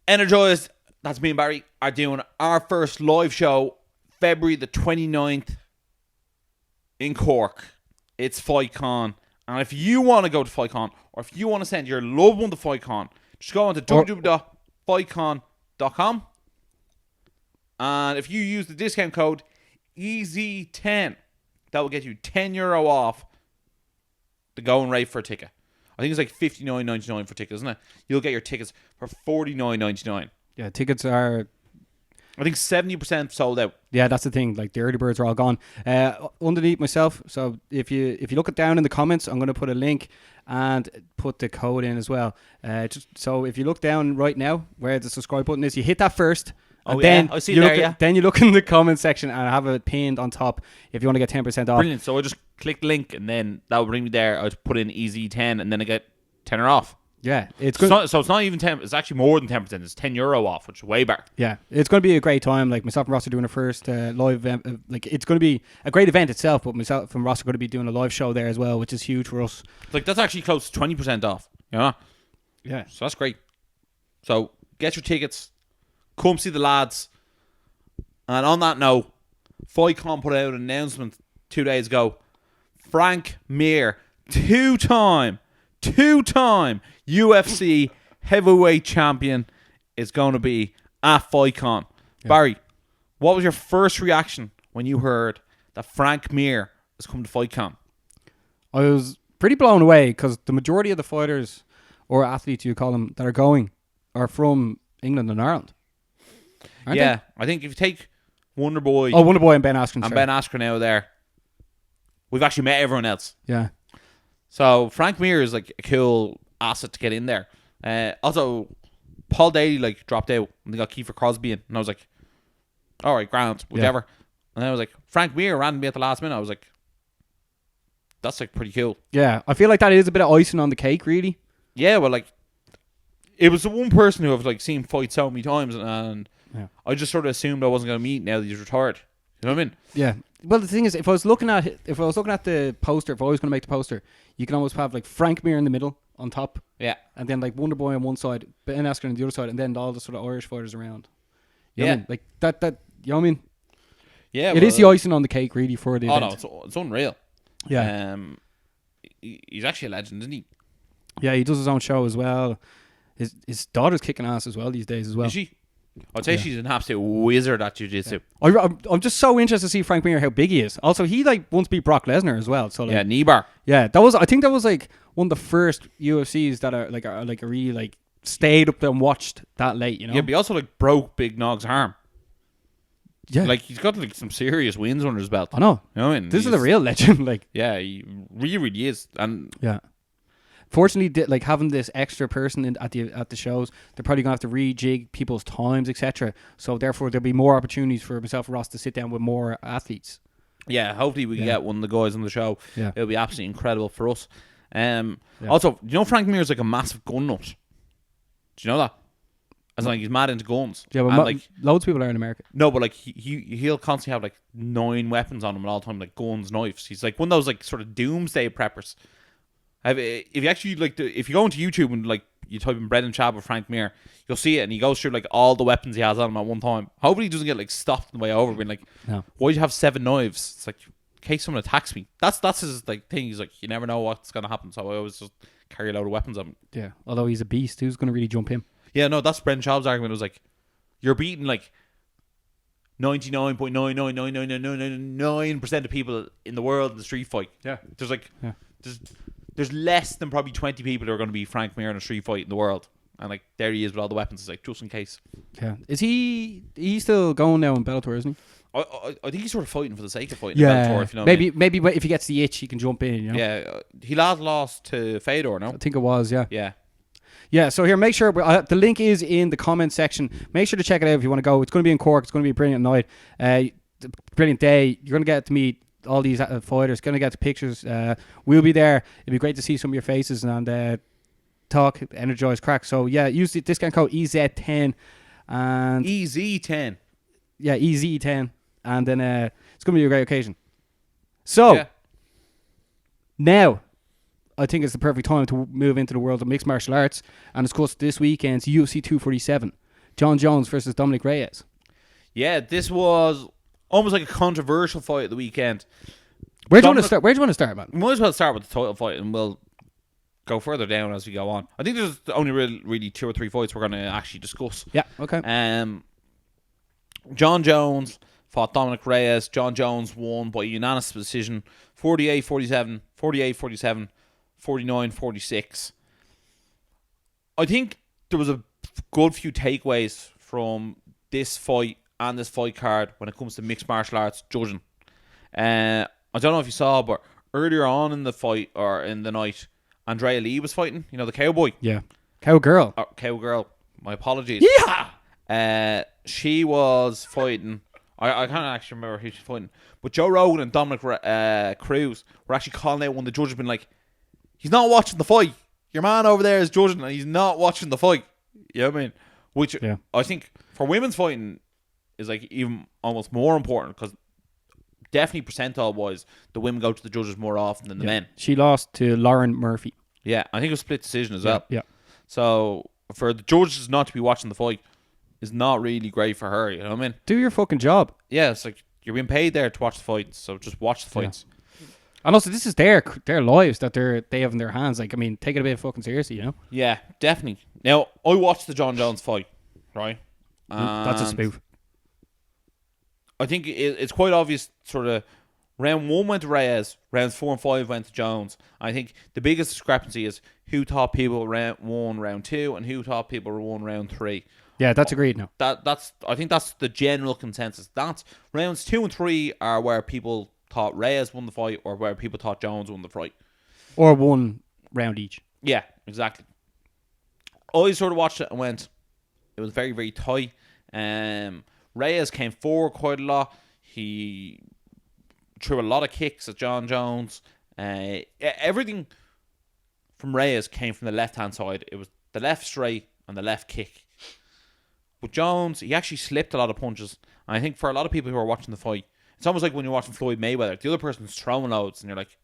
Energized, that's me and Barry, are doing our first live show February the 29th in Cork. It's FightCon. And if you want to go to FightCon, or if you want to send your loved one to FightCon, just go on to www.fightcon.com. And if you use the discount code EZ10, that will get you €10 off the going rate for a ticket. I think it's like $59.99 for tickets, isn't it? You'll get your tickets for $49.99. Yeah, tickets are... I think 70% sold out. Yeah, that's the thing. Like, the early birds are all gone. Underneath myself, so if you look it down in the comments, I'm going to put a link and put the code in as well. Just so if you look down right now where the subscribe button is, you hit that first. And then I see it there, yeah. Then you look in the comment section and I have it pinned on top if you want to get 10% off. Brilliant. So I just click the link and then that will bring me there. I put in EZ10 and then I get $10 off. Yeah, it's not even 10. It's actually more than 10%. It's €10 off, which is way better. Yeah, it's going to be a great time. Like, myself and Ross are doing a first live event. Like, it's going to be a great event itself, but myself and Ross are going to be doing a live show there as well, which is huge for us. Like, that's actually close to 20% off. You know? Yeah. So that's great. So get your tickets. Come see the lads. And on that note, FightCon put out an announcement 2 days ago. Frank Mir, two-time UFC heavyweight champion, is going to be at FightCon. Yeah. Barry, what was your first reaction when you heard that Frank Mir is coming to FightCon? I was pretty blown away because the majority of the fighters, or athletes you call them, that are going are from England and Ireland. Aren't they? I think if you take Wonder Boy and Ben Askren. Ben Askren out there, we've actually met everyone else. Yeah. So Frank Mir is like a cool asset to get in there. Also, Paul Daly dropped out and they got Kiefer Crosby in, and I was like, all right, grand, whatever. Yeah. And then I was like, Frank Mir ran me at the last minute. I was like, that's pretty cool. Yeah, I feel like that is a bit of icing on the cake, really. Yeah, well, it was the one person who I've seen fight so many times, and yeah. I just sort of assumed I wasn't going to meet now that he's retired. You know what I mean? Yeah. Well, the thing is, if I was looking at the poster, if I was going to make the poster, you can almost have Frank Mir in the middle on top. Yeah. And then Wonder Boy on one side, Ben Askren on the other side, and then all the sort of Irish fighters around. You know what I mean? That. You know what I mean? Yeah. It is the icing on the cake, really, for the event. Oh no, it's unreal. Yeah. He's actually a legend, isn't he? Yeah, he does his own show as well. His daughter's kicking ass as well these days as well. Is she? I'd say she's an absolute wizard at jiu-jitsu. Yeah. I'm just so interested to see Frank Mir, how big he is. Also, he once beat Brock Lesnar as well. So knee bar. Yeah, I think that was one of the first UFCs that are really stayed up there and watched that late. You know. Yeah, but he also broke Big Nog's arm. Yeah, he's got some serious wins under his belt. I know. You know what I mean? This is a real legend. Yeah, he really is. And yeah. Fortunately, having this extra person at the shows, they're probably going to have to rejig people's times, etc. So therefore, there'll be more opportunities for myself and Ross to sit down with more athletes. Yeah, hopefully we can get one of the guys on the show. Yeah. It'll be absolutely incredible for us. Also, you know Frank Mir is a massive gun nut. Do you know that? As he's mad into guns. Yeah, but loads of people are in America. No, but he'll constantly have 9 weapons on him at all time, guns, knives. He's one of those sort of doomsday preppers. If you actually if you go into YouTube and you type in Brendan Chab with Frank Mir, you'll see it, and he goes through all the weapons he has on him at one time. Hopefully he doesn't get stopped on the way over, being no. Why do you have 7 knives? It's in case someone attacks me. That's his thing. He's you never know what's gonna happen, so I always just carry a load of weapons on him. Yeah, although he's a beast, who's gonna really jump him? Yeah, no, that's Brendan Schaub's argument. It was you're beating 99.9999999% of people in the world in the street fight. Yeah, there's less than probably 20 people who are going to be Frank Mir in a street fight in the world, and there he is with all the weapons. It's just in case. Yeah, is he's still going now in Bellator, isn't he? I think he's sort of fighting for the sake of fighting in Bellator. If you know maybe if he gets the itch, he can jump in. You know? Yeah, he lost to Fedor. No, I think it was. Yeah. Yeah. Yeah, so here, make sure, the link is in the comment section. Make sure to check it out if you want to go. It's going to be in Cork. It's going to be a brilliant night. Brilliant day. You're going to get to meet all these fighters. Going to get pictures. We'll be there. It'll be great to see some of your faces and talk, energize, crack. So, yeah, use the discount code EZ10. And EZ10. Yeah, EZ10. And then it's going to be a great occasion. So, now, I think it's the perfect time to move into the world of mixed martial arts and discuss this weekend's UFC 247. John Jones versus Dominic Reyes. Yeah, this was almost like a controversial fight at the weekend. Where do you want to start? Where do you want to start, man? We might as well start with the title fight, and we'll go further down as we go on. I think there's only really 2 or 3 fights we're going to actually discuss. Yeah, okay. John Jones fought Dominic Reyes. John Jones won by unanimous decision, 48-47, 48-47, 49-46. I think there was a good few takeaways from this fight and this fight card when it comes to mixed martial arts judging. I don't know if you saw, but earlier on in the fight or in the night, Andrea Lee was fighting. You know, the cowboy. Yeah. Cowgirl. Cowgirl. My apologies. Yeah. She was fighting. I can't actually remember who she's fighting. But Joe Rogan and Dominic Cruz were actually calling out when the judge had been like, he's not watching the fight. Your man over there is judging and he's not watching the fight. You know what I mean? Which I think for women's fighting is like even almost more important because definitely percentile-wise, the women go to the judges more often than the men. She lost to Lauren Murphy. Yeah, I think it was a split decision as well. Yeah. So, for the judges not to be watching the fight is not really great for her, you know what I mean? Do your fucking job. Yeah, it's like, you're being paid there to watch the fights, so just watch the fights. Yeah. And also, this is their lives that they have in their hands. Like, I mean, take it a bit fucking seriously, you know? Yeah, definitely. Now, I watched the John Jones fight, right? That's a spoof. I think it's quite obvious. Sort of round 1 went to Reyes, rounds 4 and 5 went to Jones. I think the biggest discrepancy is who thought people won round 2 and who thought people won round 3. Yeah, that's agreed now. I think that's the general consensus. That's rounds 2 and 3 are where people thought Reyes won the fight or where people thought Jones won the fight, or 1 round each. Yeah, exactly. I sort of watched it and went, it was very, very tight. Reyes came forward quite a lot. He threw a lot of kicks at John Jones. Everything from Reyes came from the left-hand side. It was the left straight and the left kick. With Jones, he actually slipped a lot of punches. And I think for a lot of people who are watching the fight, it's almost like when you're watching Floyd Mayweather. The other person's throwing loads and you're like,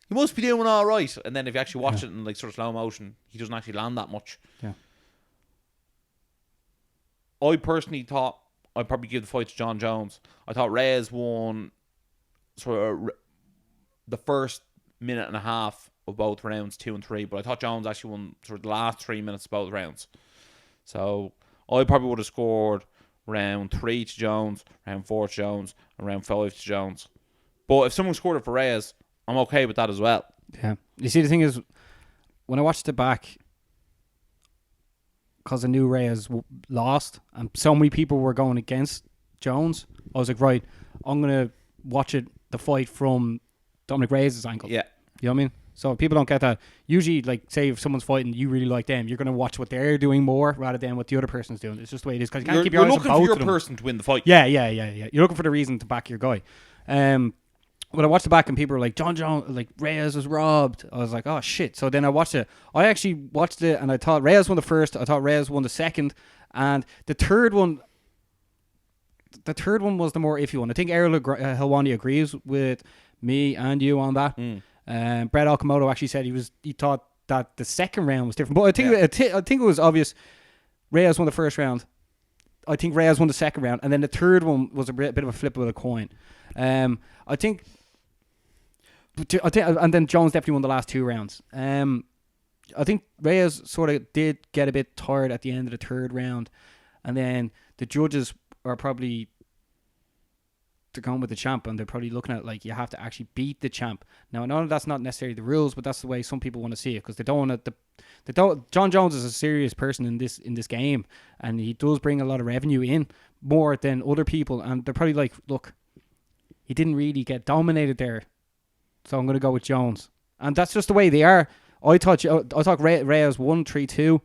he must be doing all right. And then if you actually watch it in like sort of slow motion, he doesn't actually land that much. Yeah. I personally thought I'd probably give the fight to John Jones. I thought Reyes won sort of the first minute and a half of both rounds 2 and 3, but I thought Jones actually won sort of the last 3 minutes of both rounds. So I probably would have scored round 3 to Jones, round 4 to Jones, and round 5 to Jones. But if someone scored it for Reyes, I'm okay with that as well. Yeah. You see, the thing is, when I watched it back, because I knew Reyes lost and so many people were going against Jones, I was like, right, I'm going to watch the fight from Dominic Reyes' angle. Yeah. You know what I mean? So people don't get that. Usually, like, say if someone's fighting, you really like them, you're going to watch what they're doing more rather than what the other person's doing. It's just the way it is, because you can't keep your eyes on both of them. You're looking for your person to win the fight. Yeah. You're looking for the reason to back your guy. When I watched it back and people were like, John Jones, like, Reyes was robbed, I was like, oh shit. So then I watched it. I actually watched it and I thought Reyes won the first, I thought Reyes won the second, and the third one was the more iffy one. I think Errol Helwani agrees with me and you on that. Brett Okamoto actually said he thought that the second round was different, but I think it was obvious. Reyes won the first round. I think Reyes won the second round, and then the third one was a bit of a flip of a coin. I think, and then Jones definitely won the last 2 rounds. I think Reyes sort of did get a bit tired at the end of the third round, and then the judges are probably, they're going with the champ, and they're probably looking at like, you have to actually beat the champ. Now, I know that's not necessarily the rules, but that's the way some people want to see it, because they don't want to. John Jones is a serious person in this game, and he does bring a lot of revenue in, more than other people, and they're probably like, look, he didn't really get dominated there, so I'm going to go with Jones. And that's just the way they are. I thought Reyes won 3-2,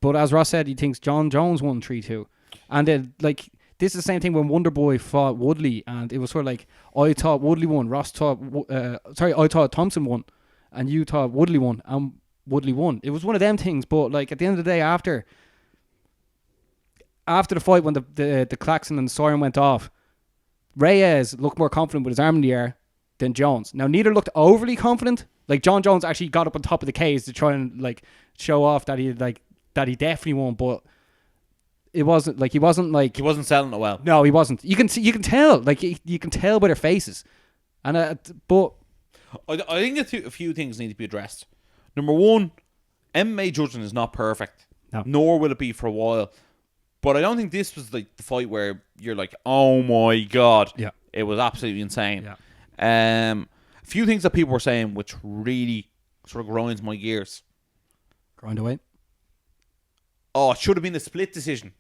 but as Ross said, he thinks John Jones won 3-2. And then, like, this is the same thing when Wonderboy fought Woodley, and it was sort of like, I thought Woodley won, I thought Thompson won, and you thought Woodley won, and Woodley won. It was one of them things, but like at the end of the day, after the fight, when the klaxon and the siren went off, Reyes looked more confident with his arm in the air than Jones. Now, neither looked overly confident. Like, John Jones actually got up on top of the cage to try and like show off that he definitely won, but it wasn't like he wasn't selling it well. No, he wasn't. You can tell you can tell by their faces, and but I think a few things need to be addressed. Number one, MMA judging is not perfect. No. Nor will it be for a while. But I don't think this was like the fight where you're like, oh my god, yeah, it was absolutely insane. yeah. A few things that people were saying which really sort of grinds my gears. Grind away. Oh, it should have been a split decision.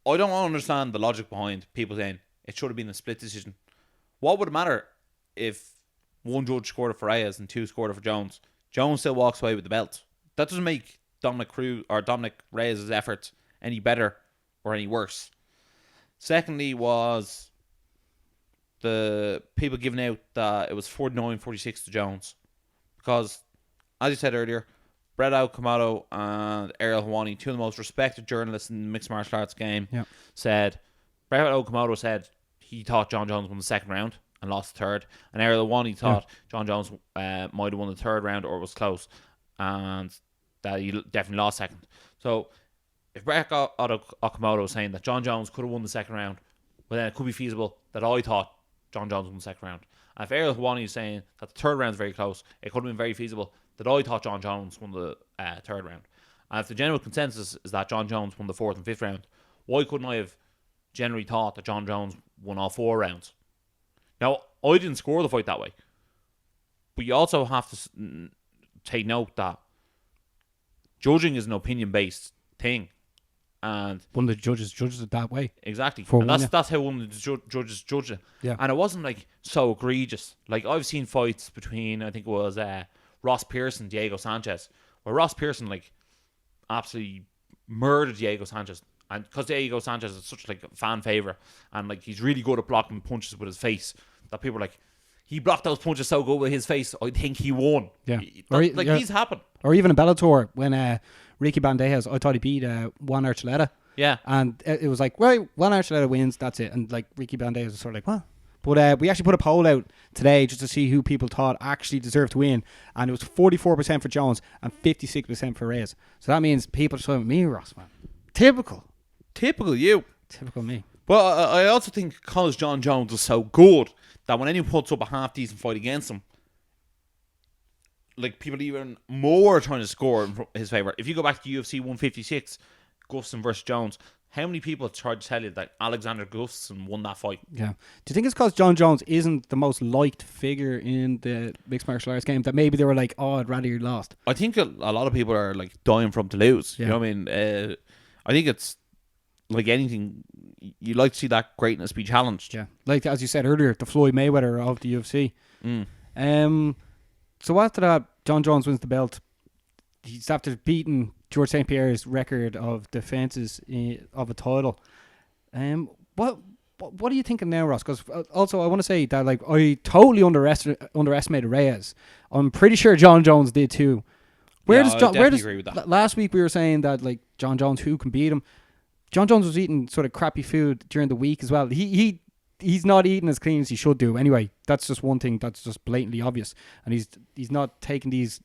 I don't understand the logic behind people saying it should have been a split decision. What would it matter if one judge scored it for Reyes and two scored it for Jones? Jones still walks away with the belt. That doesn't make Dominic Reyes' efforts any better or any worse. Secondly was the people giving out that it was 49-46 to Jones. Because, as you said earlier, Brett Okamoto and Ariel Helwani, two of the most respected journalists in the mixed martial arts game, said, Brett Okamoto said he thought John Jones won the second round and lost the third. And Ariel Helwani thought John Jones might have won the third round or was close. And that he definitely lost second. So, if Brett Okamoto was saying that John Jones could have won the second round, well then it could be feasible that I thought John Jones won the second round. And if Ariel Helwani is saying that the third round is very close, it could have been very feasible that I thought John Jones won the third round. And if the general consensus is that John Jones won the fourth and fifth round, why couldn't I have generally thought that John Jones won all four rounds? Now, I didn't score the fight that way. But you also have to take note that judging is an opinion-based thing. And one of the judges judges it that way. Exactly. And that's how one of the judges judged it. Yeah. And it wasn't like so egregious. Like I've seen fights between, I think it was Ross Pearson, Diego Sanchez, where Ross Pearson like absolutely murdered Diego Sanchez. And because Diego Sanchez is such like a fan favourite and like he's really good at blocking punches with his face, that people are like, he blocked those punches so good with his face, I think he won. Yeah. These happen. Or even in Bellator, when Ricky Bandejas, I thought he beat Juan Archuleta. Yeah. And it was like, right, Juan Archuleta wins, that's it. And like Ricky Bandejas was sort of like, what? But we actually put a poll out today just to see who people thought actually deserved to win. And it was 44% for Jones and 56% for Reyes. So that means people are saying, me, Ross, man. Typical you. Typical me. Well, I also think because John Jones is so good that when anyone puts up a half-decent fight against him, like people even more trying to score in his favour. If you go back to UFC 156, Gustafsson versus Jones, how many people tried to tell you that Alexander Gustafsson won that fight? Yeah. Do you think it's because John Jones isn't the most liked figure in the mixed martial arts game that maybe they were like, oh, I'd rather you lost? I think a lot of people are like dying from to lose. Yeah. You know what I mean? I think it's like anything, you like to see that greatness be challenged. Yeah. Like, as you said earlier, the Floyd Mayweather of the UFC. So after that, John Jones wins the belt. He's after beating George St. Pierre's record of defenses of a title. What are you thinking now, Ross? Because also I want to say that like I totally underestimated Reyes. I'm pretty sure John Jones did too. Where does agree with that. Last week we were saying that like John Jones, who can beat him? John Jones was eating sort of crappy food during the week as well. He's not eating as clean as he should do. Anyway, that's just one thing that's just blatantly obvious. And he's not taking these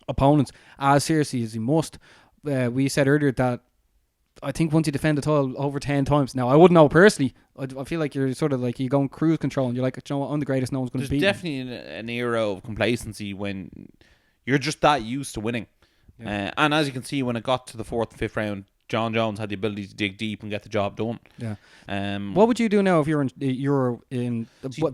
opponents as seriously as he must. We said earlier that I think once you defend the title over 10 times, now I wouldn't know personally. I feel like you're sort of like you go in cruise control and you're like, you know what, I'm the greatest, no one's going to beat me. There's definitely an era of complacency when you're just that used to winning. Yeah. And as you can see, when it got to the fourth and fifth round, John Jones had the ability to dig deep and get the job done. Yeah. What would you do now if you're in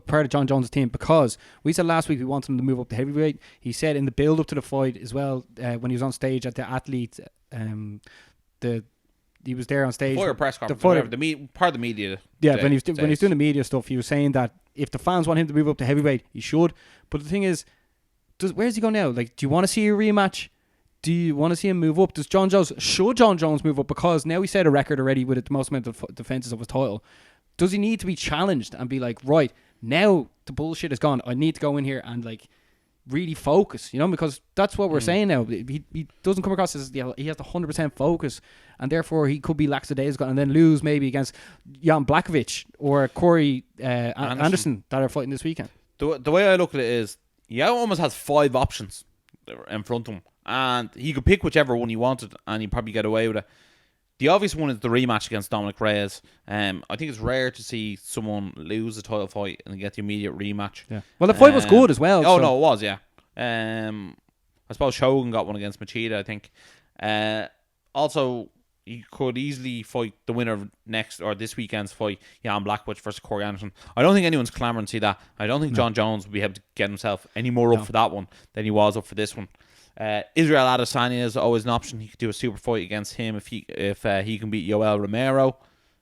part of John Jones' team? Because we said last week we wanted him to move up to heavyweight. He said in the build up to the fight as well, when he was on stage at the athlete, he was there on stage. Fighter press conference. Part of the media. Yeah, when he was doing the media stuff, he was saying that if the fans want him to move up to heavyweight, he should. But the thing is, where's he go now? Like, do you want to see a rematch? Do you want to see him move up? Should John Jones move up? Because now he set a record already with the most amount of defenses of his title. Does he need to be challenged and be like, right, now the bullshit is gone. I need to go in here and like really focus, you know, because that's what we're saying now. He doesn't come across as he has the 100% focus, and therefore he could be lackadaisical and then lose maybe against Jan Blachowicz or Corey Anderson that are fighting this weekend. The way I look at it is, he almost has 5 options in front of him, and he could pick whichever one he wanted, and he'd probably get away with it. The obvious one is the rematch against Dominic Reyes. I think it's rare to see someone lose a title fight and get the immediate rematch. Yeah. Well, the fight was good as well. Oh, so. no, it was, yeah. I suppose Shogun got one against Machida, I think. Also, he could easily fight the winner of this weekend's fight, Jan Blachowicz versus Corey Anderson. I don't think anyone's clamouring to see that. I don't think John Jones will be able to get himself any more up for that one than he was up for this one. Israel Adesanya is always an option. He could do a super fight against him if he can beat Yoel Romero.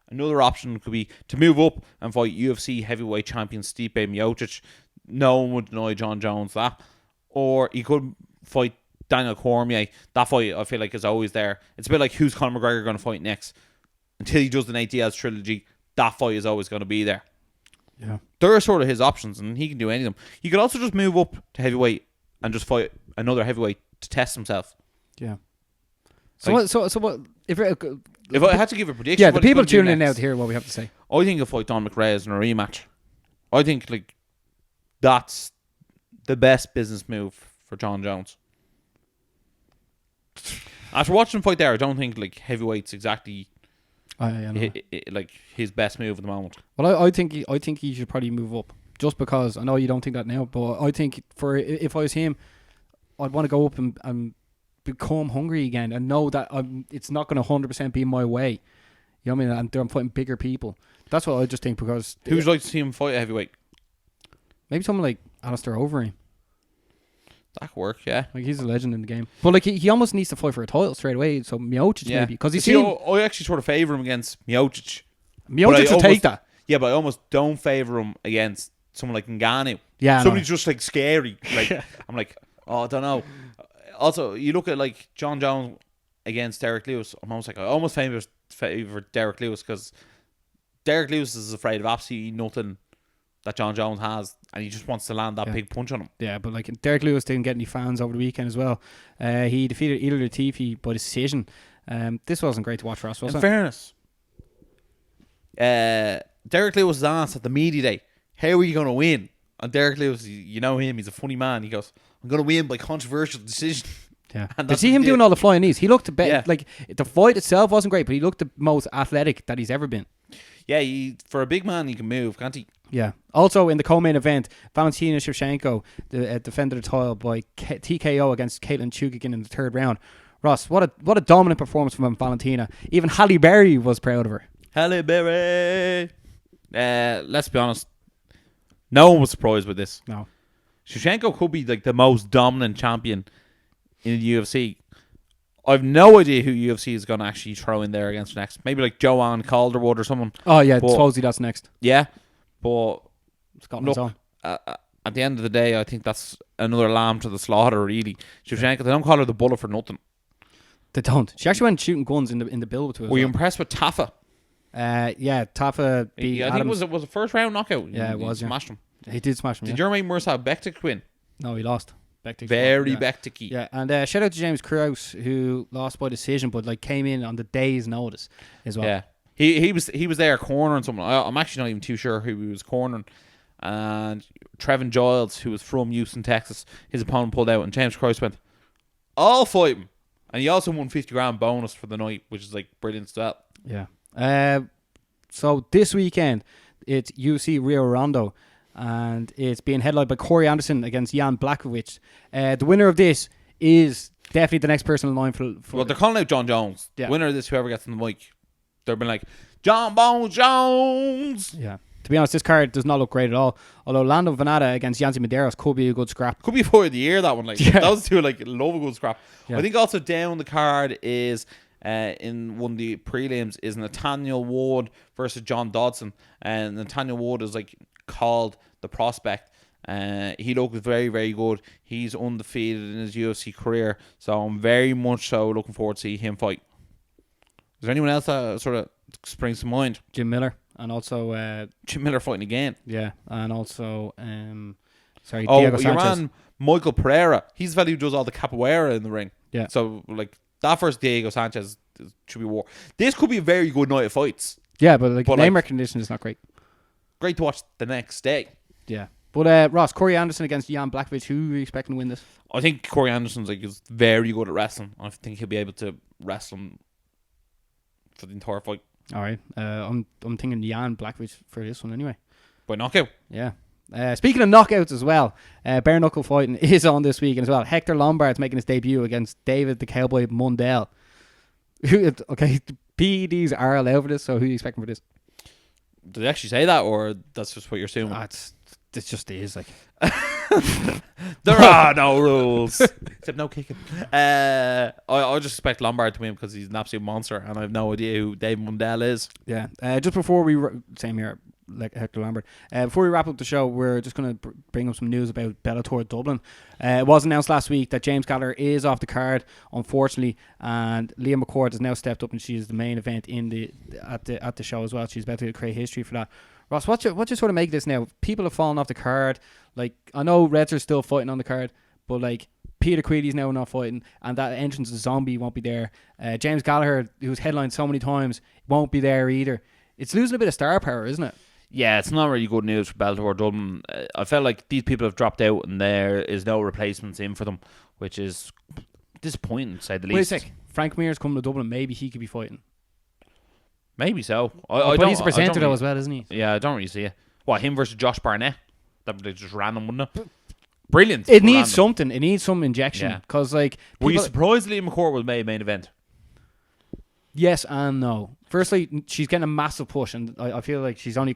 Another option could be to move up and fight UFC heavyweight champion Stipe Miocic. No one would deny John Jones that. Or he could fight Daniel Cormier. That fight, I feel like, is always there. It's a bit like who's Conor McGregor going to fight next. Until he does the Nate Diaz trilogy, that fight is always going to be there. Yeah. They're sort of his options, and he can do any of them. He could also just move up to heavyweight and just fight another heavyweight to test himself. Yeah. So what? If I had to give a prediction, yeah, the people tuning in now to hear what we have to say. I think he'll fight Dominic Reyes in a rematch. I think that's the best business move for John Jones. After watching him fight there, I don't think heavyweight's exactly his best move at the moment. Well, I think he should probably move up, just because I know you don't think that now, but I think if I was him, I'd want to go up and become hungry again and know that it's not going to 100% be my way. You know what I mean? I'm fighting bigger people. That's what I just think, because who'd you like to see him fight a heavyweight? Maybe someone like Alistair Overeem. That could work, yeah. He's a legend in the game. But he almost needs to fight for a title straight away. So Miocic maybe, because I actually sort of favour him against Miocic. Miocic will take that. Yeah, but I almost don't favour him against someone like Ngannou. Yeah, somebody's just scary. I'm like, oh, I don't know. Also, you look at John Jones against Derek Lewis. I almost favour Derek Lewis, because Derek Lewis is afraid of absolutely nothing that John Jones has, and he just wants to land that big punch on him. Yeah, but Derek Lewis didn't get any fans over the weekend as well. He defeated Ilir Latifi by decision. This wasn't great to watch for us, was it? In fairness, Derek Lewis was asked at the media day, how are you going to win? And Derek Lewis, you know him, he's a funny man. He goes, I'm going to win by controversial decision. Yeah. Did you see him doing all the flying knees? He looked the best. The fight itself wasn't great, but he looked the most athletic that he's ever been. Yeah, for a big man, he can move, can't he? Yeah. Also, in the co-main event, Valentina Shevchenko defended the title by TKO against Caitlin Chukagian in the third round. Ross, what a dominant performance from Valentina. Even Halle Berry was proud of her. Halle Berry. Let's be honest. No one was surprised with this. No. Shevchenko could be the most dominant champion in the UFC. I've no idea who UFC is going to actually throw in there against next. Maybe Joanne Calderwood or someone. Oh, yeah, supposedly that's next. Yeah, but Scotland's on. At the end of the day, I think that's another lamb to the slaughter, really. Shevchenko, they don't call her the bullet for nothing. They don't. She actually went shooting guns in the build to it. Were you impressed with Tafa? Yeah, Tafa beat I think it was a first round knockout. Yeah, it was. He smashed him. He did smash him. Did your mate Mursad Bektik win? No, he lost. Very Bektik-y. Yeah, and shout out to James Krause, who lost by decision, but came in on the day's notice as well. Yeah, he was there cornering someone. I'm actually not even too sure who he was cornering. And Trevin Giles, who was from Houston, Texas, his opponent pulled out, and James Krause went, I'll fight him. And he also won $50,000 bonus for the night, which is brilliant stuff. Yeah. So this weekend, it's UFC Rio Rondo, and it's being headlined by Corey Anderson against Jan Blachowicz. The winner of this is definitely the next person in line for well, they're calling out John Jones. Yeah. The winner of this, whoever gets on the mic, they've been like, John Bones Jones. Yeah. To be honest, this card does not look great at all. Although Lando Venata against Yancy Medeiros could be a good scrap. Could be fight of the year, that one. Those two love a good scrap. Yeah. I think also down the card is in one of the prelims is Nathaniel Ward versus John Dodson. And Nathaniel Ward is called the prospect. He looked very, very good. He's undefeated in his UFC career. So I'm very much so looking forward to see him fight. Is there anyone else that sort of springs to mind? Jim Miller. And also Jim Miller fighting again. Yeah, and also Diego Sanchez. Your man Michael Pereira. He's the fellow who does all the capoeira in the ring. Yeah. So that first Diego Sanchez should be war. This could be a very good night of fights. Yeah, but name recognition is not great. Great to watch the next day. Yeah. But Ross, Corey Anderson against Jan Blachowicz. Who are you expecting to win this? I think Corey Anderson's is very good at wrestling. I think he'll be able to wrestle him for the entire fight. All right. I'm thinking Jan Blachowicz for this one anyway. By knockout. Yeah. Speaking of knockouts as well, bare knuckle fighting is on this weekend as well. Hector Lombard's making his debut against David the Cowboy Mundell. Okay, PEDs are allowed for this, so who are you expecting for this? Did they actually say that, or that's just what you're assuming? It just is like there are no rules except no kicking. I just expect Lombard to win because he's an absolute monster, and I have no idea who Dave Mundell is. Yeah. Just before we same here, like Hector Lombard. Before we wrap up the show, we're just going to bring up some news about Bellator Dublin. It was announced last week that James Gallagher is off the card, unfortunately, and Leah McCord has now stepped up, and she is the main event at the show as well. She's about to create history for that. Ross, what you sort of make of this now? People have fallen off the card. Like, I know Redzer's still fighting on the card, but like Peter Creedy's now not fighting, and that entrance of Zombie won't be there. James Gallagher, who's headlined so many times, won't be there either. It's losing a bit of star power, isn't it? Yeah, it's not really good news for Bellator Dublin. I felt like these people have dropped out and there is no replacements in for them, which is disappointing, to say the least. Wait a sec. Frank Mears coming to Dublin. Maybe he could be fighting. Maybe so. But he's a presenter though as well, isn't he? Yeah, I don't really see it. What, him versus Josh Barnett? That would be just random, wouldn't it? Brilliant. It needs something. It needs some injection. Because like, were you surprised Liam McCourt was made main event? Yes and no. Firstly, she's getting a massive push, and I feel like she's only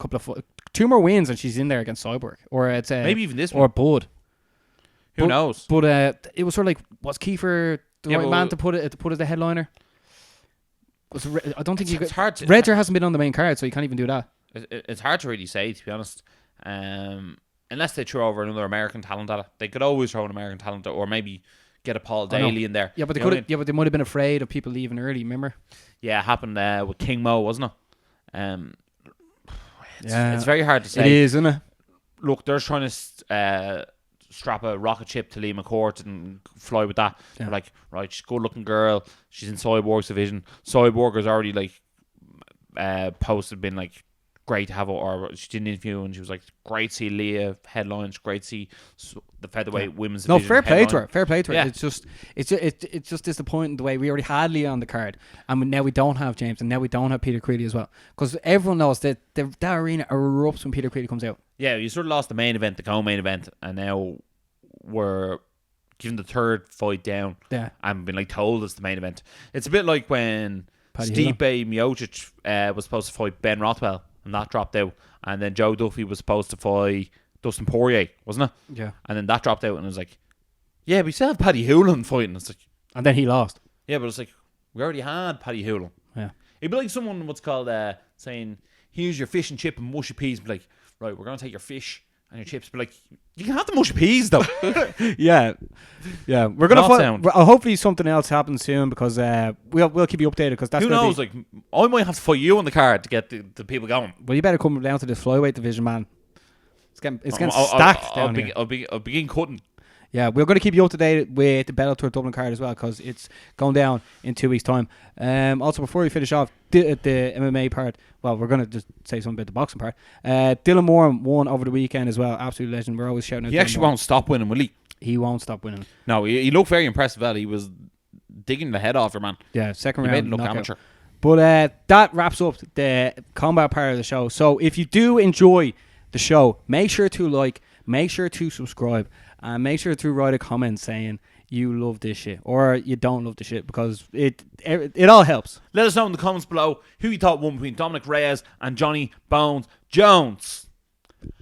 two more wins, and she's in there against Cyborg, or it's maybe even this one, or Bud. Who knows? But it was sort of like, was Kiefer the right man to put as the headliner? I don't think it's hard. Redger hasn't been on the main card, so you can't even do that. It's hard to really say, to be honest. Unless they throw over another American talent at it, they could always throw an American talent, or maybe get a Paul Daly in there. Yeah, but they could. Yeah, but they might have been afraid of people leaving early. Remember? Yeah, it happened with King Mo, wasn't it? It's very hard to say. It is, isn't it? Look, they're trying to strap a rocket ship to Lee McCourt and fly with that. Yeah. They're like, right, she's a good-looking girl. She's in Cyborg's division. Cyborg has already posted, been like, great to have her, or she did an interview and she was like, great to see Leah headlines, great to see the featherweight women's division. No, fair play to her. Yeah. It's just disappointing the way we already had Leah on the card, and now we don't have James, and now we don't have Peter Creedy as well, because everyone knows that that arena erupts when Peter Creedy comes out. Yeah, you sort of lost the main event, the co-main event, and now we're given the third fight down. Yeah, and been told it's the main event. It's a bit like when Stipe Miocic was supposed to fight Ben Rothwell, and that dropped out. And then Joe Duffy was supposed to fight Dustin Poirier, wasn't it? Yeah. And then that dropped out, and it was like, yeah, we still have Paddy Hewlin fighting. It's like, and then he lost. Yeah, but it's like, we already had Paddy Hewlin. Yeah. It'd be like someone what's called saying, here's your fish and chip and mushy peas. Be like, right, we're going to take your fish and your chips. But like, you can have the mushy peas though. Yeah. We're gonna find. Hopefully something else happens soon, because we'll keep you updated, because that's who knows. Like, I might have to fight you on the card to get the people going. Well, you better come down to this flyweight division, man. It's getting stacked down here. I'll begin cutting. Yeah, we're going to keep you up to date with the Bellator Dublin card as well, because it's going down in 2 weeks' time. Also, before we finish off the MMA part, well, we're going to just say something about the boxing part. Dylan Moore won over the weekend as well. Absolute legend. We're always shouting out. He actually won't stop winning, will he? He won't stop winning. No, he looked very impressive. He was digging the head off your man. Yeah, second round. He made it look amateur. But that wraps up the combat part of the show. So if you do enjoy the show, make sure to like, make sure to subscribe, and make sure to write a comment saying you love this shit or you don't love the shit, because it all helps. Let us know in the comments below who you thought won between Dominic Reyes and Johnny Bones Jones.